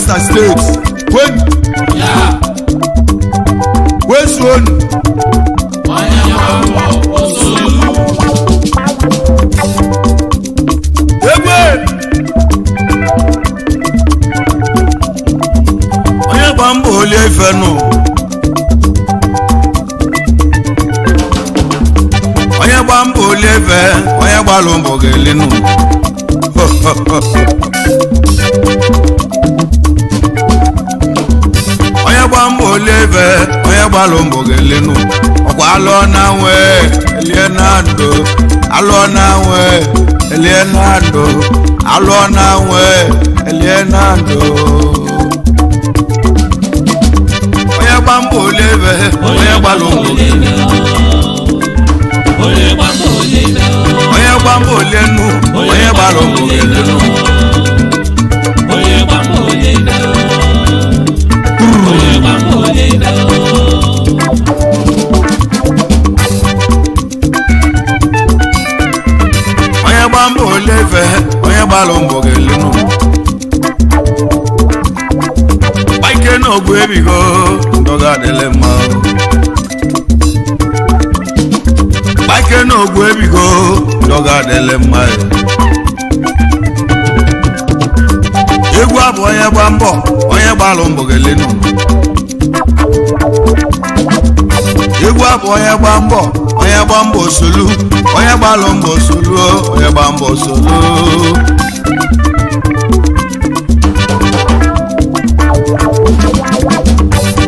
Bayelsa State when Westwood Onyegbambo oli efenu Onyegbambo oli efe Onyegbambo gelinu Onyegbambo oli efe Onyegbambo gelinu Okwa alo na we Elienando alo na we Elienando alo na we Elienando Onyegbambo oli efe Onyegbambo Onyegbambo lenu Onyegbambo lenu Onyegbambo lefe Onyegbambo lenu Baike no gwu ebigo ndoga dele ma Baike no gwu ebigo ndoga dele ma Egwu abụ Onyegbambo gelenu Egwu abụ Onyegbambo solu Onyegbambo solu Onyegbambo solu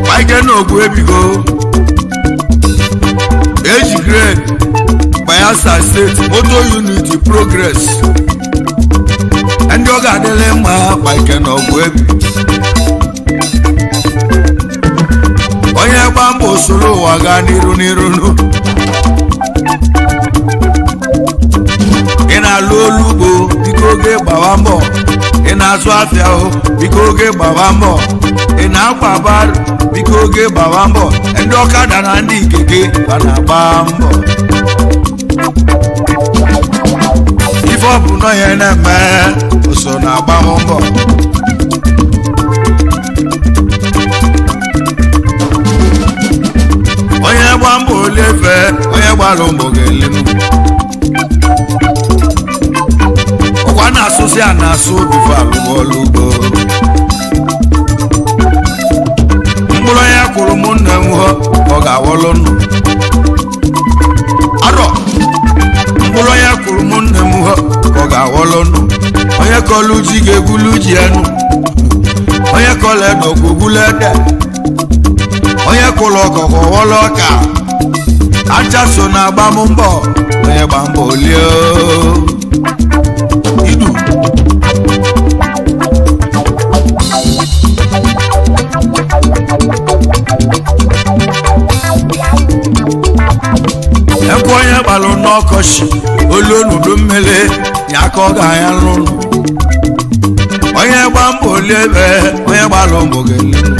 Baike no gwu ebigo Age grade Bayelsa State Motor Unity Progress Ndị ọ ga-adịle mma Baike no gwu ebigo Onyegbambo soro ụwa gaa n'iru ị na-alụ olu ugbo biko oge gbawa mbọ ị na-azụ afịa biko oge gbawa mbọ ị na-akwa barụ biko oge gbawa mbọ ndị ọkada na ndị ikeke ka na-agba mbọ ife ọ bụ nọ ya na-eme oso na-agba mbọ Onyegbambo oli efe Onyegbambo gelenu Ọkwa na-asụsị a na-asụ bifo alụbọọlụ ugbo mkpụrụ ya kwuru ụmụnne m ọ ga-awọlụ nụ arọ mkpụrụ ya kwuru ụmụnne m ọ ga-awọlụ nụ onye kọlụ ji ga-egwulu ji enu onye kọlụ edo gwugwulu ede onye kụlụ ọkọkọ wọlụ ọka acha so na agbam mbọ Onyegbambo olie idu ekwe onye gbalụ n'ọkọchị olu onudu mmele ya ka ọ ga-anya n'ụlọ Onyegbambo olie ebe Onyegbambo gelenu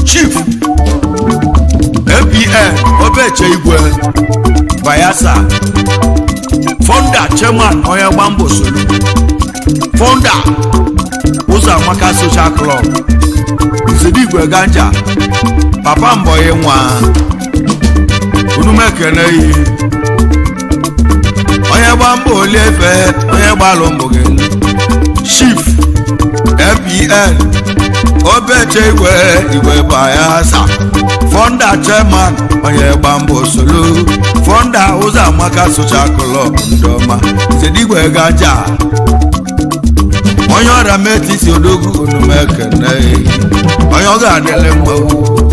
Chief APN Obeche Igwe Bayelsa Founder Chairman Onyegbambo solu Founder Uzamaka Social Club Zidigwe Ganja Papa Mboye nwa Unumekene yi Onyegbambo oli efe Onyegbambo gelenu Chief APN Obeche Igwe Bayelsa Founder Chairman Onyegbambo solu Founder Uzamaka Social Club ndoma Zidigwe Ganja onye ọrịa metisi odogwu onumekene onye ọ ga-adịle mgbawu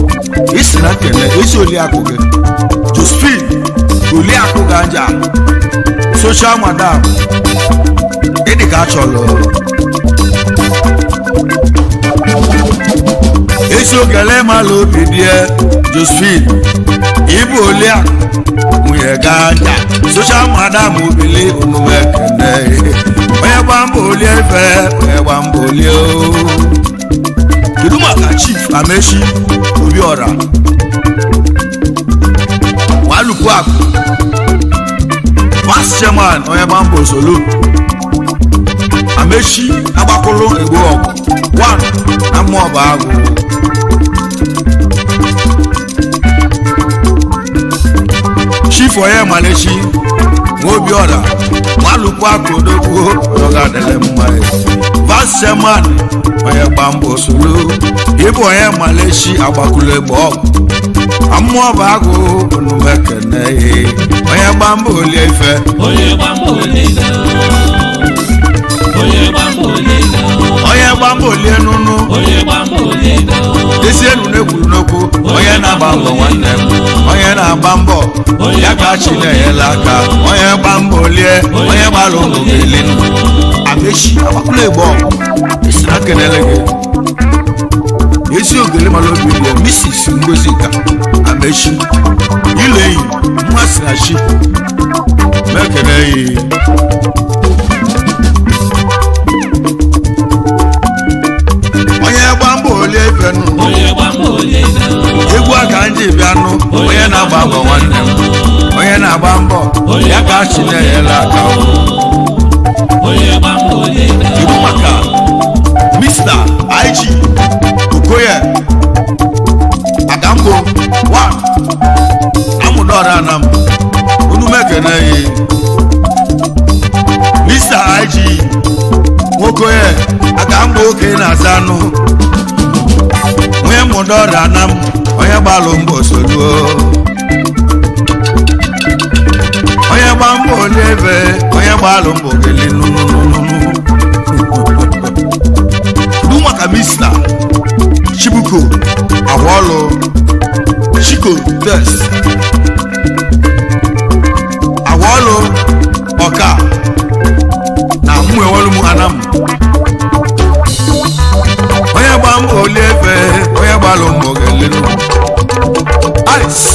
isi na kene isi oliakụ gị Josephine Oliakụ Ganja Social Madam ịdị ka achọrọ isi ogele mala obi die Josephine ibu Oliakụ nwunye Ganja Social Madam obili onumekene Onyegbambo oli efe Onyegbambo oli kedu maka Chief Amechi Obiora Walupu akụ Vice Chairman Onyegbambo solu Amechi agbakụlụ Egwu ọgụ 1 na mmụọ bụ agụ chifo ya malechi nwobi ọra malụkwu akụdogwu ọgadele mma vice chairman Onyegbambo solo ịbụ onye malechi agbakulu egbe ọgụ mmụọ bụ agụ onumekene Onyegbambo olie ife Onyegbambo olie ife Onyegbambo olie ife Onyegbambo olie nunu Onyegbambo olie ife esi enu na-ekwuru n'okwu onye na-agba mbọ nwanne m onye na-agba mbọ ya ka chi na-enyela aka Onyegbambo olie onye gbara ụmụ ga-eli amechi agbakulu egbe ọgụ esi na kenele gị ezi ogele mara obi ile Mrs. Ngozika amechi ile enyi mmasị na chi mekene yi Onyegbambo olie ife nụ Onyegbambo olie ife egwu aka ndị bịanụ onye na-agba mbọ nwanne m onye na-agba mbọ ya ka chi na-enyela aka Onyegbambo olie ife ibu maka Mr. IG Okoye Agambo 1 amụdọrọ Anam onumekene yi Mr. IG Okoye Agambo oke na-aza anụ onye mụdọrọ Anam onye gbalụ mbọ soluo Onyegbambo olie ife onye gbalụ mbọ geli nụnụnụnụ du maka Mr. Chibuko Agwọlụ Chiko Des Agwọlụ Ọka na mmụ ewelu m Anam Onyegbambo olie ife onye gbalụ mbọ geli nụ Ice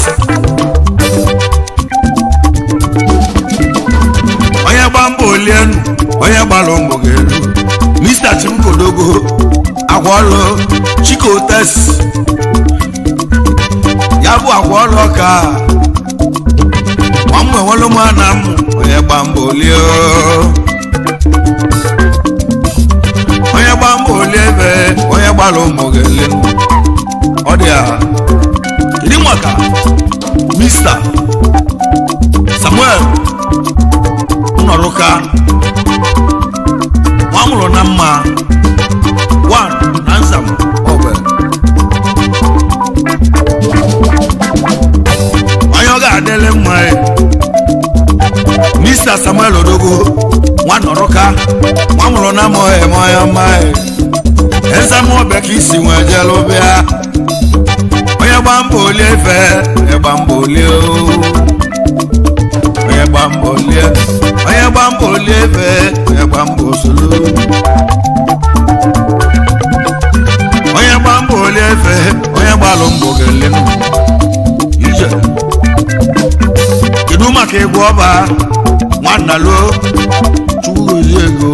Onyegbambo olie nụ onye gbalụ mbọ geli Mr. Chibuko Dogo Agwọlụ Chiko Des ya bụ Agwọlụ Ọka ọmụ enwelu m Anam Onyegbambo olie Onyegbambo olie ife onye gbalụ mbọ geli ọ dị a kedu maka Mr. Samuel Nnọrụka nwa mụrụ na mma 1 na Nzam Ogbe onye ọ ga-adịle mma Mr. Samuel Odogwu nwa Nnọrụka nwa mụrụ na mma onye ọma ezamọbe ka isi nwee jelu bịa Onyegbambo olie ife Onyegbambo olie Onyegbambo olie Onyegbambo olie ife Onyegbambo solo Onyegbambo olie ife onye gbalụ mbọ geli ije kedu maka egwu ọba nwanna lo chukwu ezi ego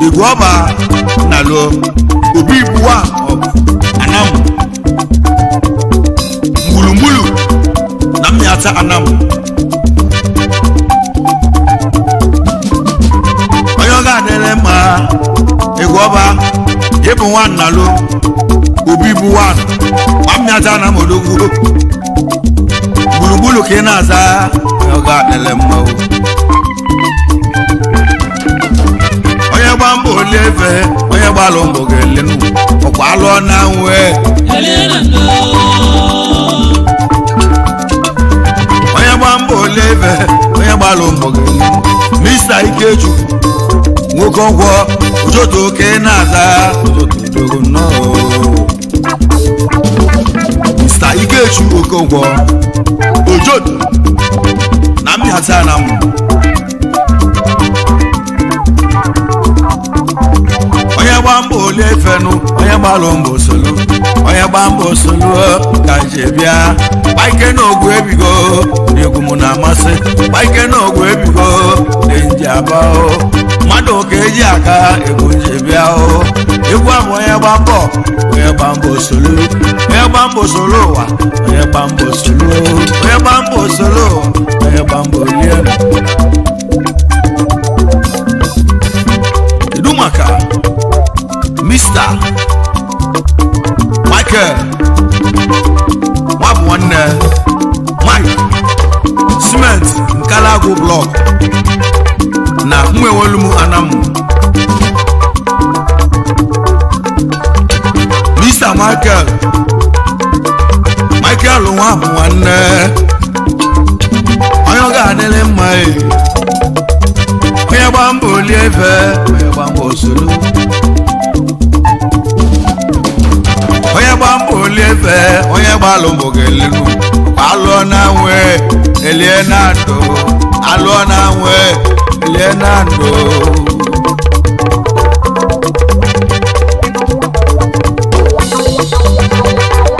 egwu ọba nna lo obi ibuwa Anam mgbulugbulu na mmịata Anam onye ọ ga-adịle mma egwu ọba ịbụ nwanna lo obi ibuwa ma mmịata Anam Odogwu gburugburu ka ị na-aza onye ọ ga-adịle mma Onyegbambo olie ife onye gbalụ mbọ geli ọkwa alụọ na nwe Onyegbambo olie ife onye gbalụ mbọ geli Mr. Ikechukwu nwoke ọgwọ ụjọtụ oke na-aza ụjọtụ nnọọ Mr. Ikechukwu oke ọgwọ ụjọtụ na mmịata Anam Onyegbambo olie ife nụ onye gbalụ mbọ solo Onyegbambo solo ka nje bịa gbaike na ogwu ebigo n'egwu m na-amasị gbaike na ogwu ebigo dị nje aba mmadụ ka eji aka egwu nje bịa egwu ahụ Onyegbambo solo Onyegbambo solo ụwa Onyegbambo solo Onyegbambo solo ụwa Onyegbambo olie Michael nwabu nwanne Mike Cement Nkalago Block na Mwewolumu Anam Mr. Michael nwabu nwanne onye ga-adịlị mma onye gba mbọ olie efe onye gba mbọ osolu onye gba mbọ olie efe onye gbalụ mbọ ga-elenu alụọ na nwe elie na ndụ alụọ na nwe elie na ndụ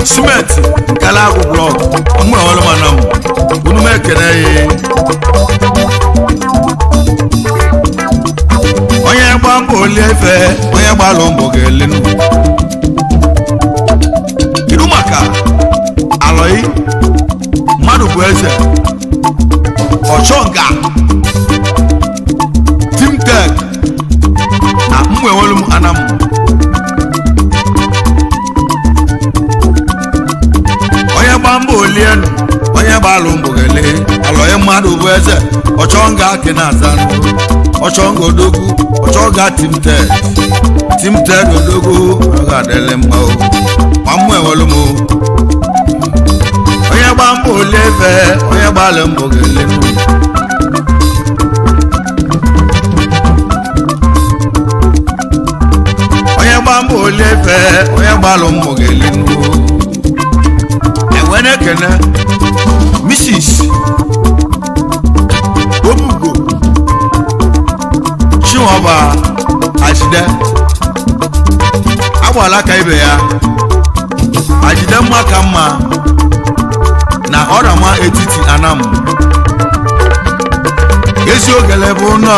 Cement Nkalago Block ụmụ ọlụ mana m unu m ekene onye gba mbọ olie efe onye gbalụ mbọ ga-elenu iru maka alọyi mmadụ bụ eze ọchọnga Team Tech na Mwewolumu Anam onye gba mbọ olienu onye gbalụ mbọ ga-ele alọyi mmadụ bụ eze ọchọnga kenaza ọchọnga odogwu ọchọnga Team Tech odogwu ọ ga-adịlị mma ma Mwewolumu onye gba mbọ olie efe onye gbalụ mbọ ga-elenu onye gba mbọ olie efe onye gbalụ mbọ ga-elenu enwere ekene Mrs. Obugo Chinwaba Ajide agbala aka ibe ya Ajide mma ka mma na ọrama etiti Anam ezi ogele bụ nọ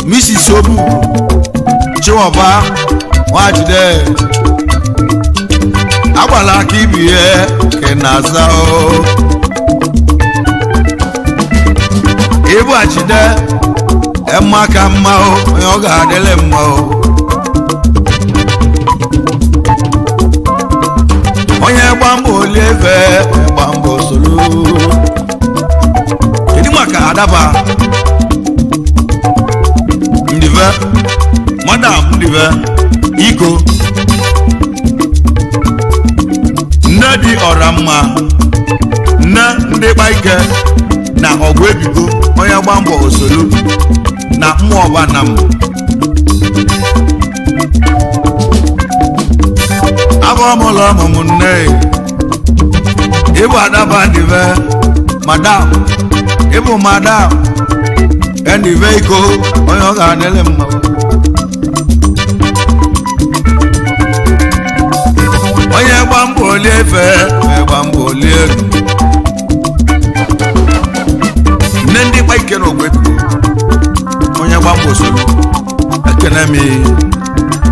Mrs. Obugo Chinwaba Ajide agbala aka ibe ya kenaza Ebu Ajide emma ka mma onye ọ ga-adịlị mma onye gba mbọ olie efe onye gba mbọ solu kedu maka Adaba Ndive Madam Ndive Iko nne dị ọra mma nne ndị kpa ike na ọgwụ ebigo onye gba mbọ osolu na mmụọ Anam abụ ọmụlọ ọmụmụ nne ịbụ Adaba Ndive Madam ịbụ Madam Ndive Iko onye ọ ga-adịlị mma onye gba mbọ olie efe onye gba mbọ olie elu nne ndị kpa ike na ogwe onye gba mbọ osolu ekene m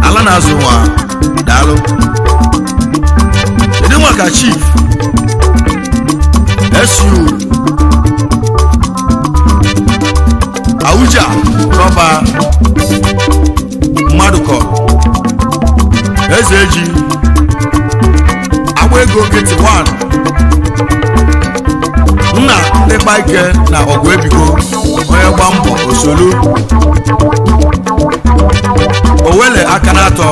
ala na-azụ nwa daalụ kedu maka Chief SU Auja Rọba mmadụ kọ eze ji agba ego nkịtị 1 nna ndị kpa ike na ọgwụ ebigo onye gba mbọ osolu owele aka na-atọ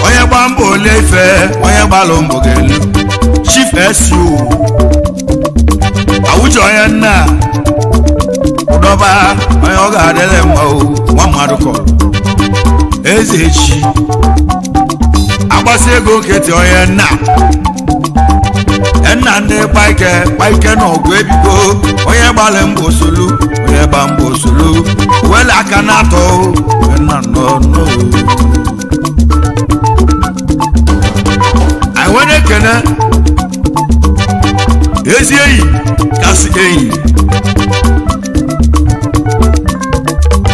onye gba mbọ olie efe onye gbalụ mbọ ga-elu Chief SU Auja onye nna ụdọba onye ọ ga-adịlị mma nwa mmadụ kọ eze chi agbasi ego nkịtị onye nna ndị kpa ike na ọgwụ ebigo onye gbalị mbọ osolu onye gba mbọ osolu wele aka na-atọ nna n'ọnụ anyị nwere ekene ezi enyi kasị enyi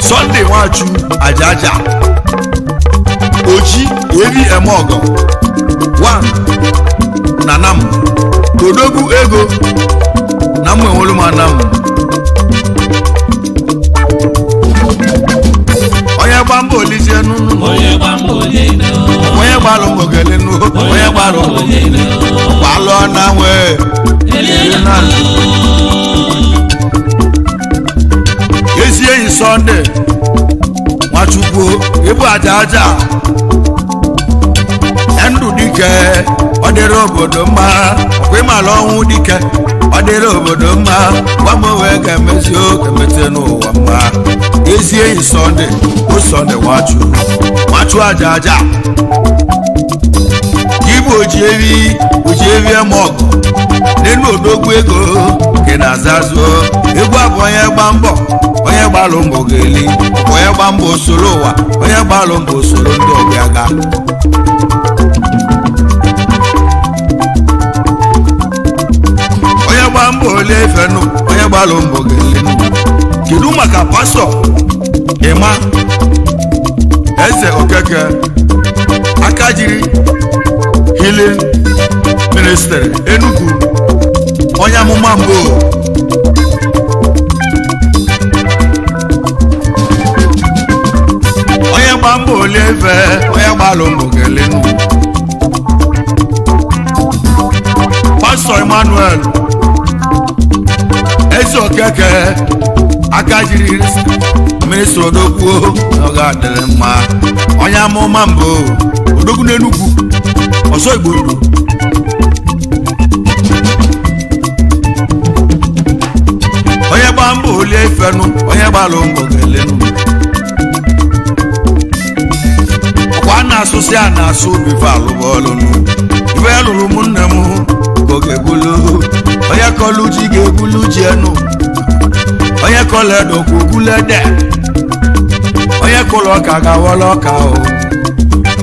Sunday Nwachu Ajaja Oji Ebi Emogo 1 Nwambo olido. Ọkwalụ na nwe Elie na ezi enyi Sunday Nwachukwu ịbụ aja aja ndụ dike ọ dịrị obodo mma ọkwa ịmala ọnwụ dike ọ dịrị obodo mma gwa m wee ga-emezi oge mete n'ụwa mma ezi enyi Sunday bụ Sunday Nwachu aja aja ịbụ oji evi eme ọgụ n'elu odogwu ego nke na-azazụ egwu abụ onye gba mbọ onye gbalụ mbọ ga-eli onye gba mbọ soro ụwa onye gbalụ mbọ soro ndị ọbịa ga onye gba mbọ ole efenụ onye gbalụ mbọ ga-eli kedu maka pastọ ịma eze okeke aka jiri healing ministry Enugu onye amụma mbụ onye gba mbọ ole efe onye gbalụ mbọ ga-elenu pastọ Emmanuel eze okeke aka jiri ministry odogwu ọ ga-adịrị mma onye amụma mbụ odogwu n'Enugu ọzọ Igbo ndụ onye gba mbọ olie ifenụ onye gbalụ mbọ ga-elenu ọkwa a na-asụsị a na-asụ bife alụba ọlụnụ ibe ya lụrụ ụmụnne m ka ọ ga-egbulu onye kọlụ ji ga-egbulu ji enu onye kọlụ edo ka ogbulu ede onye kụrụ ọka ga-awọlụ ọka o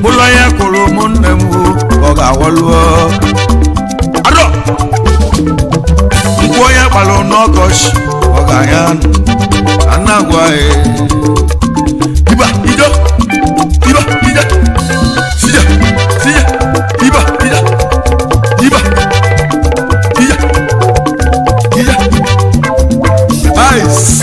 bụlụ onye kụrụ ụmụnne m ka ọ ga-awọlụ arọ nkwụ onye gbalụ n'ọkọchị ọ ga-anya anagwa iba ije sije iba ije ice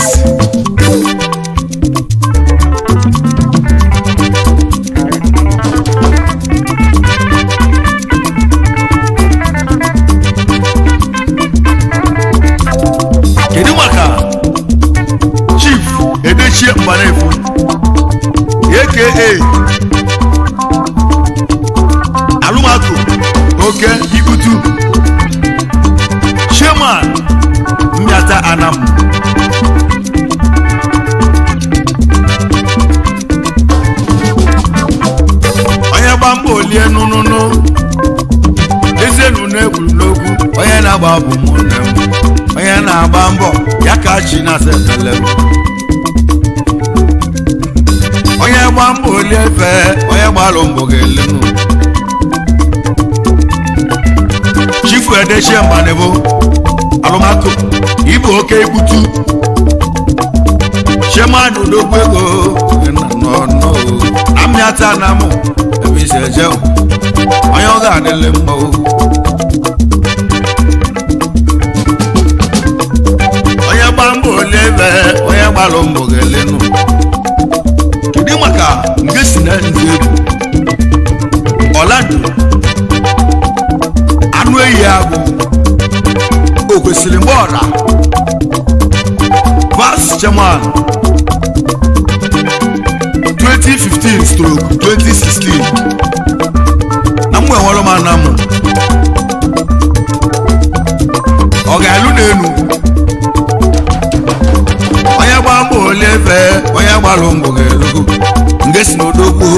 kedu maka Chief Edechie Mbanefu aka Alụmakụ oke Ikutu Chairman Mmịata Anam onye gba mbọ olie nụnụnụ ezienu na-ekwuru n'okwu onye na-agba bụ ụmụnne m onye na-agba mbọ ya ka chi na-asa efele onye gba mbọ olie efe onye gbalụ mbọ ga-elenu Chifu Edechie Mbanefu Alụmakụ ịbụ oke Ikutu Chairman odogwu ego na Mmịata Anam ebe isi eje onye ọ ga-adịlị mma onye gba mbọ ole ebe onye gbalụ mbọ ga-elenu kedu maka ngesi na ndị egwu Ọlando anụ ehi agụ o kwesịrị mgbe ọra Vice Chairman 2015/2016 na mgbe enwere m Anam ọ ga-alụ n'elu onye gba mbọ ole efe onye gbalụ mbọ ga-elugo ngesi na odogwu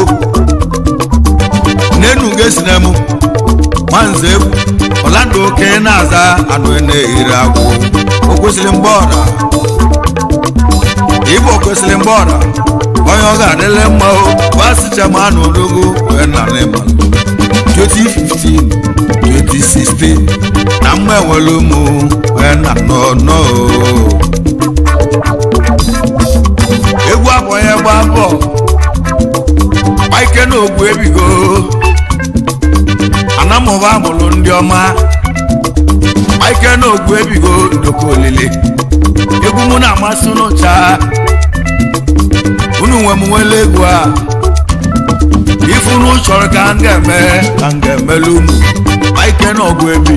n'elu ngesi na emu Nwanze Egwu Ọlando oke na-aza anụ na-ehiri agwụ o kwesịrị mgbe ọra ịbụ o kwesịrị mgbe ọra onye ọ ga-adịle mma Vice Chairman odogwu wee nara ịma 2015/2016 na mma enwere ụmụ wee na nọ egwu abụ onye gba mbọ ike na ogwu ebigo Anamụba mụrụ ndị ọma ike na ogwu ebigo ndokọ olile egwu mụ na-amasị n'ụcha unu nwe m nwere egwu a ifunu chọrọ ka nga-emelu unu ma ike na ọgụ ebi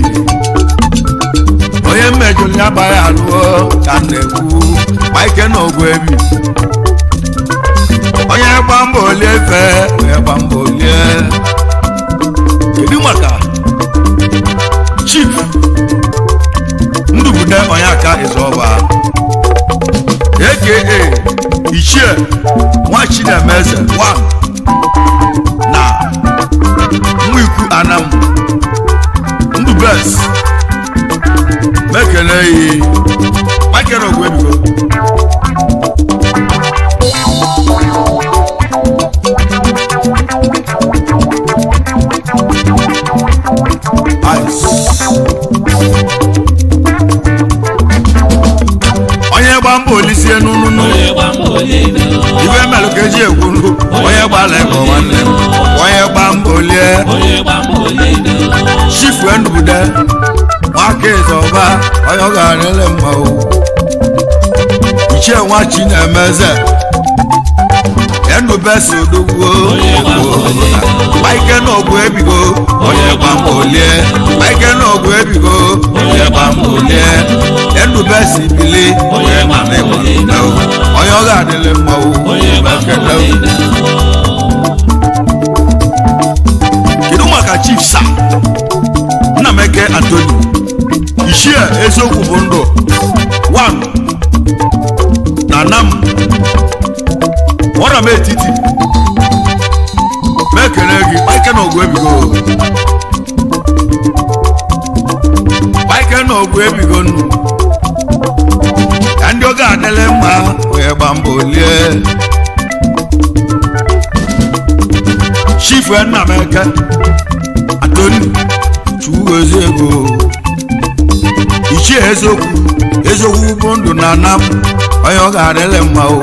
onye mmejọ ya agbara alụọ ka na-ekwu ma ike na ọgụ ebi onye gba mbọ olie efe onye gba mbọ olie kedu maka chief Ndubude onye aka Ezeoba aka Ichie nwa Chinemeze 1 na Nwiku Anam Ndubes mekele yi Michael Ogwebigo Onyegbambo olisie nunu ibe melu ka eji ekwu nnu onye gbala ego nwanne Onyegbambo olie Chifu Ndubude nwaka Ezeoba onye ọ ga-arịle mma o Ichie nwa Chinemeze Ndubesi odogwu Michael n'ọgwụ ebigo Onyegbambo olie Michael n'ọgwụ ebigo Onyegbambo olie Ndubesi bili Onyegbambo onye ọ ga-adịle mma o kedu maka Chief Sir Nnameke Anthony Ichie eziokwu bụ ndụ 1 na Anam ọra m etiti mekele gị Michael n'ọgwụ ebigo Michael n'ọgwụ ebigo nnu ka ndị ọ ga-adịle mma Onyegbambo olie Chief Nnameke Anthony Chukwu Eziego Ichie eziokwu bụ ndụ na Anam onye ọ ga-adịle mma o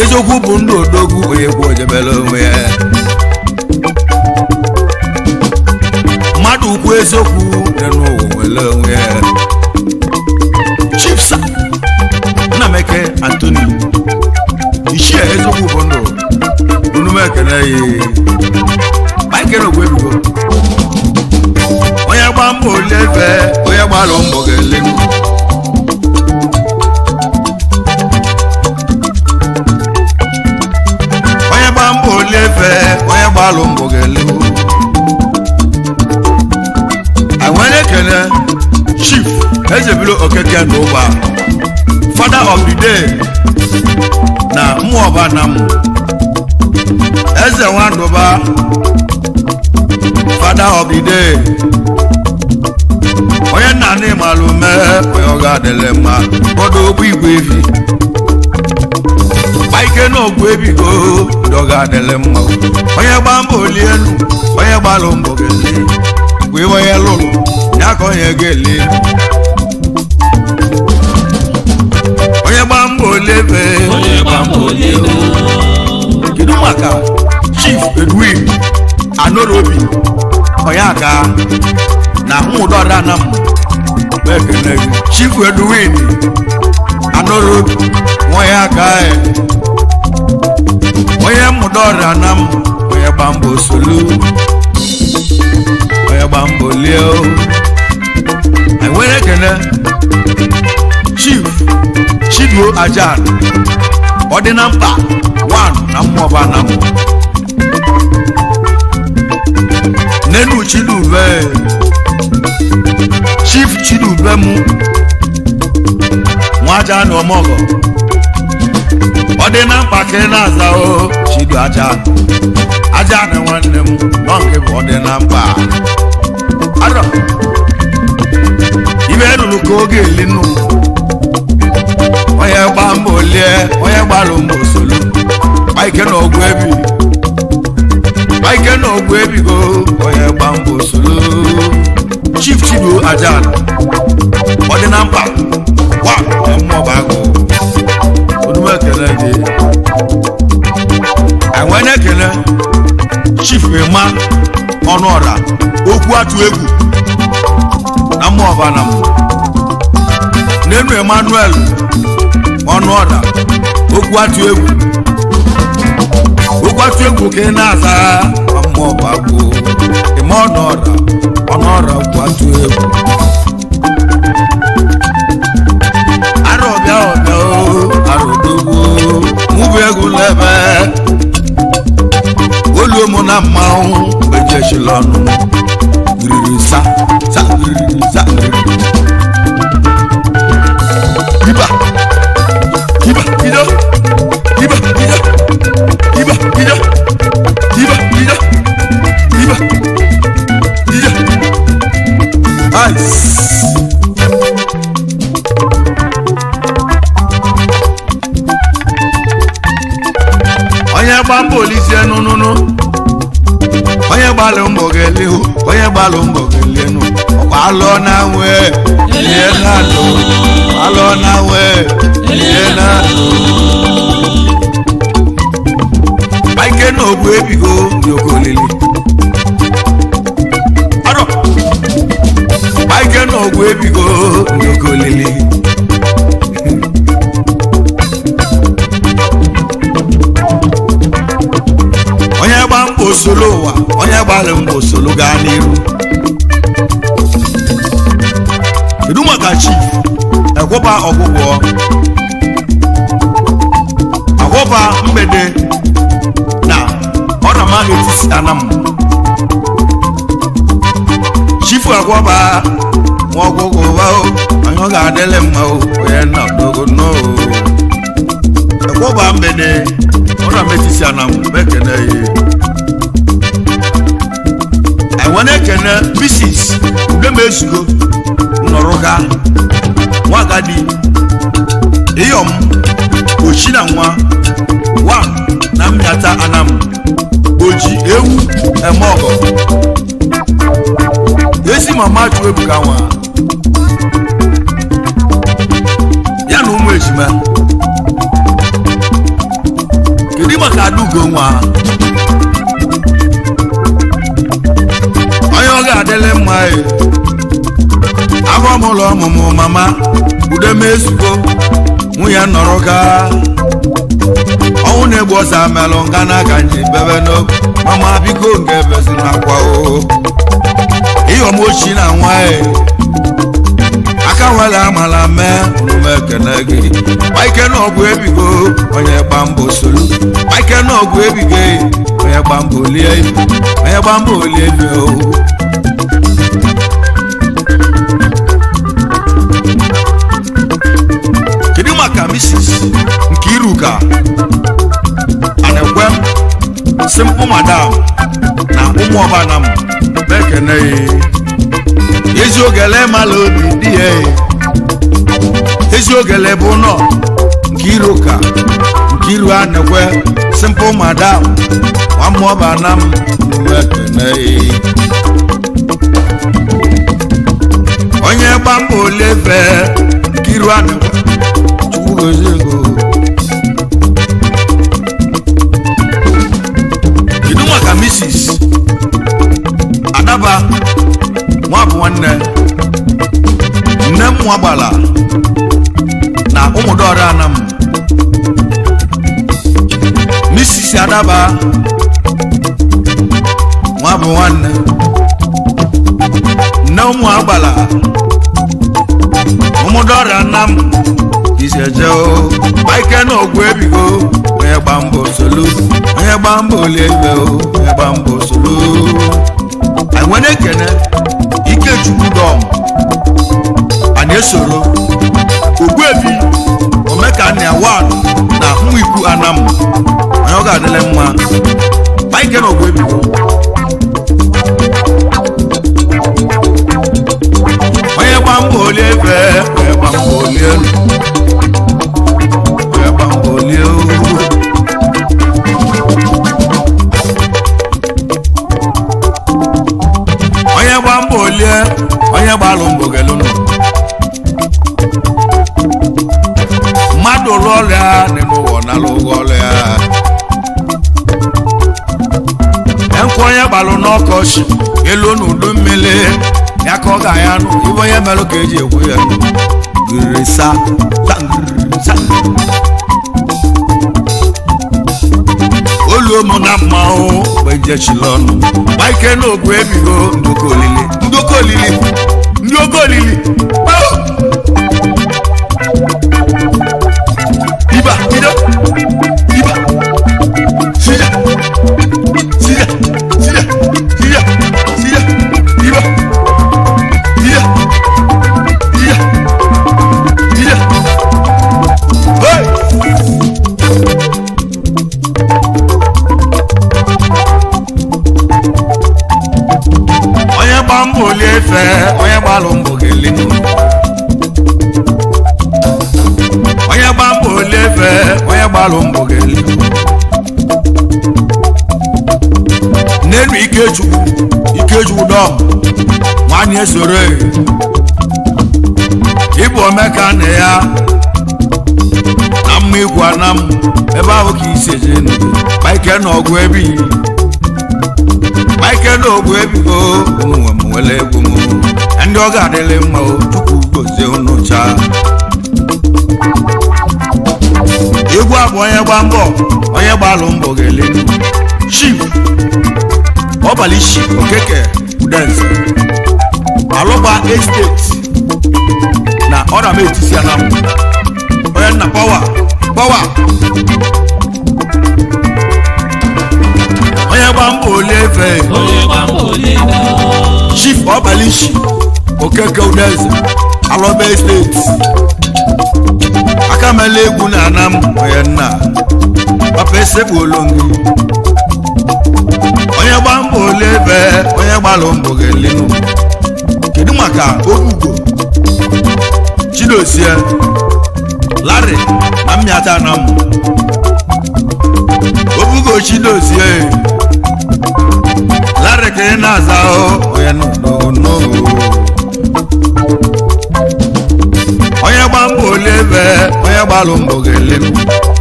eziokwu bụ ndụ odogwu onye kwu ojebele onwe ya mmadụ ukwu eziokwu dị n'ụwa nwere onwe ya Chief Sir Nnameke Anthony Ichie eziokwu bụ ndụ unu ekele ya Michael Ogwebigo onye gba mbọ olie efe onye gbalụ mbọ ga-elenu onye gbalụ mbọ ga-elewu enwere ekele Chief Ezebilo Okeke N'ụba Father of the Day na mmụọba Anam Eze Nwanduba Father of the Day onye nna n'ịmalụ mee onye ọ ga-adịle mma ụfọdụ okwu igwe efi Michael n'ọgwụ ebigo ndị ọ ga-adịle mma onye gba mbọ olie elu onye gbalụ mbọ ga-ele wee onye lụrụ ya ka onye ga-ele onye gba mbọ olie ebe kedu maka Chief Edwin Anorobi onye aka na Nwụdọrọ Anam ekele gị Chief Edwin Anorobi onye aka onye Nwụdọrọ Anam Onyegbambo solu Onyegbambo lie enwere ekele Chief Chiduo Ajan ọdịna mkpa 1 na mmụọba Anam Nenu Chidube Chief Chidube mu nwaja na ọmọgọ ọdịna mkpa ka ị na-aza o Chidu Ajan na nwanne m nọ nke bụ ọdịna mkpa arọ ibe eruru ka oge elinu Onyegbambo olie onye gbalụ mbọ solu Michael n'ọgwụ ebigo Onyegbambo solu Chief Chiduo Ajan ọdịna mkpa wa mmụọba agụ onume ekele gị enwere ekele Chief Emma Ọnụọra okwu atụ egwu na mmụọba Anam Nenu Emmanuel Ọnụọra okwu atụ egwu ụkwatu egwu ka ị na-aza mmụọ bagbo ime ọnọra ụkwatu egwu arọbịa arọdogbo mụbụ egwu n'ebe oluomu na mmanwụ ejechila ọnụ riri sa iba Onyegbambo olizie nụnụnụ onye gbalụ mbọ ga-elihu onye gbalụ mbọ ga-elienu ọkwa alụ na nwe elie na alụ alụ na nwe elie na alụ ike na ogbu ebigo n'okolili arọ ike na ogbu ebigo n'okolili Onyegbambo solo ụwa onye gbalị mbọ solo gaa n'iru kedu maka chief Egwuba ọgwụgwọ agwụba mgbede na ọrama etiti Anam chief Egwuba nwa ọgwụgwọ onye ọ ga-adịle mma onye na dogo no Egwuba mgbede ọrama etiti Anam bekene enwere ekene Mrs. Udemezugo Nọrụga Nwagadi Iyom Ochina nwa wa na mmịata Anam Oji ewu emogo ezi mama chụ ebuka nwa ya na ụmụ ejima kedu maka Adugo nwa onye ọ ga-adịle mma abọmụlọ ọmụmụ mama Udemezugo nwunye Nọrụga ọnwụ na-egbu ọsọ amelụ nga n'aka nji bebe n'oge mama biko nke bezi n'akwa Iyom ochi na nwa aka nwere amala mee omume ekene gị ike na ọgwụ ebigo Onyegbambo solu ike na ọgwụ ebigo Onyegbambo lie Onyegbambo lie kedu maka Mrs. Nkiruka Anekwem Simple Madam na ụmụọba Anam bekene eziogele mala obi di eziogele bụ nọ Nkiruka Nkiru Anekwe Simple Madam ụmụọba Anam bekene Onyegbambo leve Nkiru Anekwe kedu maka Mrs. Adaba nwa bụ nwanne nne m nwa gbala na ụmụdọrọ Anam Mrs. Adaba nwa bụ nwanne nne ụmụ agbala ụmụdọrọ Anam iseje ike na ogwu ebigo Onyegbambo solu Onyegbambo liebe Onyegbambo solu enwere ekene Ikechukwu dọm anyị esoro Ogbuebi Omekania wan na Nwikwu Anam onye ọ ga-adịle mma ike na ogwu ebigo Onyegbambo liebe Onyegbambo lielu Onyegbambo lie onye gbalụ mbọ gelụnụ mmadụ lụọ ọrịa n'ụwa na lụọ ọrịa nkwa onye gbalụ n'ọkọchị elu n'udu mmiri ya ka ọ ga-aya nụ ibe onye melụ ka eji ekwu ya girisa olu obodo m na mmanwụ gbejechilọnụ maike na ogwu ebigo ndoko olili ndị oke olili iba sija Onyegbambo liefe Onyegbalo mbụ ga-elinu Onyegbambo liefe Onyegbalo mbụ ga-elinu n'elu Ikechukwu dọm nwanyị esoro ịbụ omeka na ya na mma ikwu Anam ebe ahụ ka isi eje maike na ọgwụ ebighị maike na ogwu ebigo ụmụnwe m wele egwu m ndị ọ ga-adịlị mma Chukwu gozie unu cha egwu abụ Onyegbalo mbọ ga-elenu chief ọbalishi okeke udense alụgba estate na ọram etisi Anam onye nna pawa Onyegbambo liefe chief ọbalishi okeke udense alụgba estate akamela egwu na Anam onye nna papa esekpu olongi Onyegbambo liefe Onyegbalo mbụ ga-elenu kedu maka Obugo Chidozie Larry na mmịata Anam Obugo Chidozie Larry ka ị na-aza onye no Onyegbambo liefe Onyegbalo mbụ ga-elenu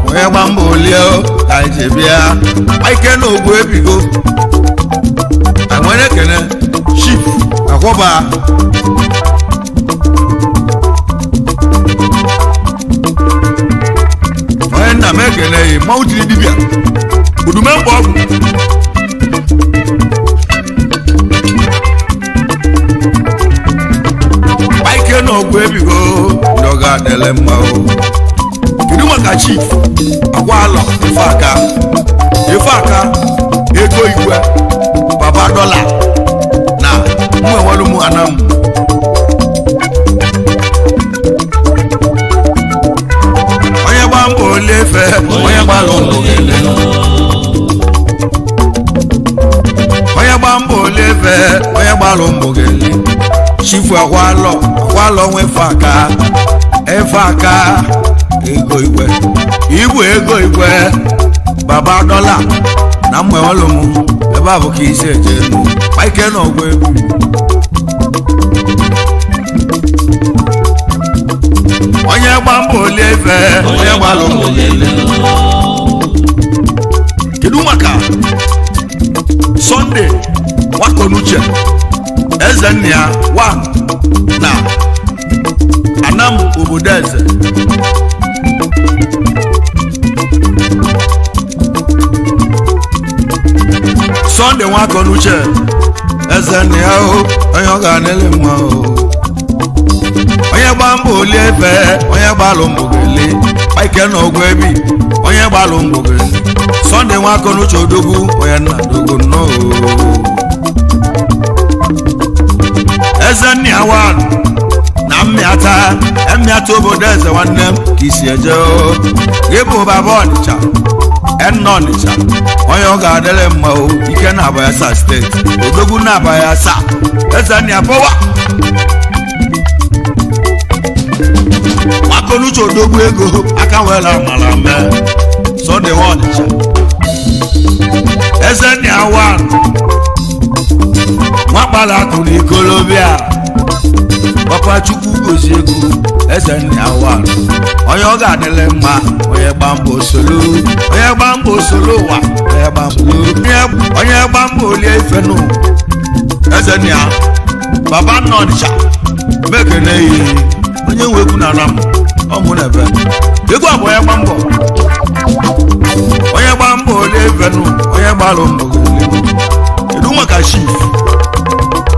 Onyegbambo lie ka ije bịa maike na ogwu ebigo anwere kene chief akwọba onye nna m ekele mmanwụ tiri dibịa udume mkpọ ọgwụ maike na ogwu ebigo ndị ọ ga-adịle mma kedu maka chief Agwalọ ife aka ego igwe baba dọla na mwenwelu mu Anam Onyegbambo liefe Onyegbalo mbụ ga-elenu Onyegbambo liefe Onyegbalo mbụ ga-elenu chifu Agwalọ nwefe aka ego igwe baba dọla na mwenwelu mu ebe a bụ ka isi eje enu maike na ọgwụ egwu Onyegbambo liefe Onyegbalo mbụ ga-elenu kedu maka Sunday Nwakonuche Ezennia wa na Anam obodo eze Sunday Nwakonuche Ezennia onye ọ ga-anele mma Onyegbambo liefe Onyegbalo mbụ ga-ele maike na ogwu ebi Onyegbalo mbụ ga-ele Sunday Nwakonuche odogwu onye nna dogo nnọọ Ezennia wa na mmịata obodo eze nwanne m ka isi eje ịbụ baba Ọnịcha enọ Ọnịcha onye ọ ga-adịrị mma ike na Bayelsa steeti odogwu na Bayelsa Ezennia pọwa Nwakonuche odogwu ego aka wela amala mee Sunday Ọnịcha Ezennia wa nwakpala akụ na ikolobịa papa Chukwu gozie ego Ezennia wa onye ọ ga-adịrị mma Onyegbambo solo ụwa Onyegbambo liefe nụ Ezennia baba nna Ọnịcha mekene ihe onye nwe egwu na Anam ọmụ na ebe egwu abụ Onyegbambo Onyegbambo olevenu Onyegbalo mbọ kedu maka chief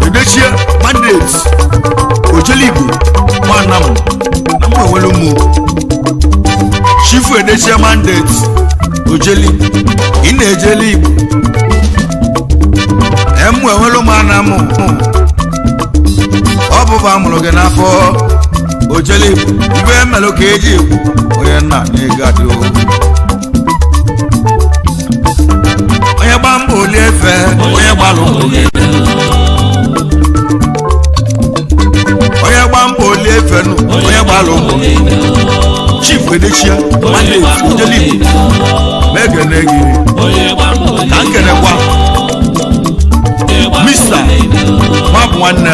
edechie mandate Ojeligbo Anam na mụ enwere ụmụ chief edechie mandate Ojeligbo ị na-ejeli Igbo mụ enwere ụmụ Anam ọ bụba mụrụ gị n'afọ Ojeligbo ibe emelụ ka eji ekwu onye nna na-ego adị Onyegbambo oliefe Onyegbalo Onyegbambo oliefenu Onyegbalo chief edechia mandate Ojeligbo megene gị ka nkenekwa Mr. Mabụ nwanne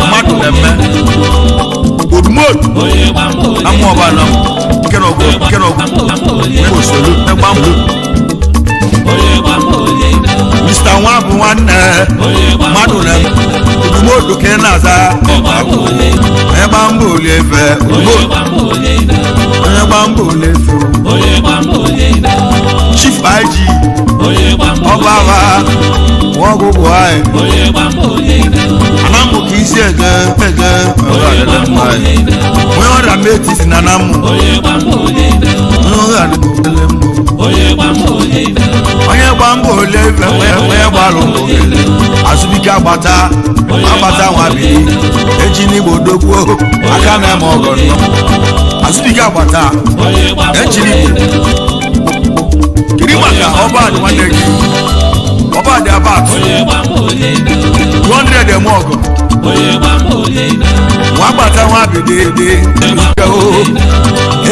mmadụ na-eme odumodu amụọbana kenọgụ osolu Onyegbambo Mr. Nwabụ nwanne mmadụ na-eme odumodu ka ị na-aza Onyegbambo oliefe Onyegbambo oliefe Chief IG ọbaba ọgụgụ anyị Anamụ ka isi ege onye ọrịa metisi na Anamụ Onyegbambo oliefe Onyegbalo azụbike agbata nwabili eji n'Igbo dokwuo aka na-eme ọgọ azụbike agbata eji n'Igbo kiri maka ọbadị nwanne gị ọbadị abat 200 eme ọgọ nwa agbata nwabili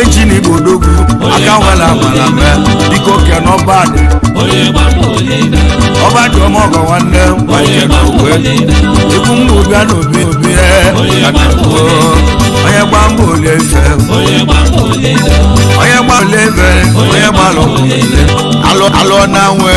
eji n'Igbo dogwu aka nwere amara mee biko ke n'ọbadị ọbadị ọmọgọ nwanne nwanyị n'ogwe ekwu mgbe ụbịa n'obi Onyegbambo oliefe Onyegbalo oliefe Onyegbalo alụ na nwe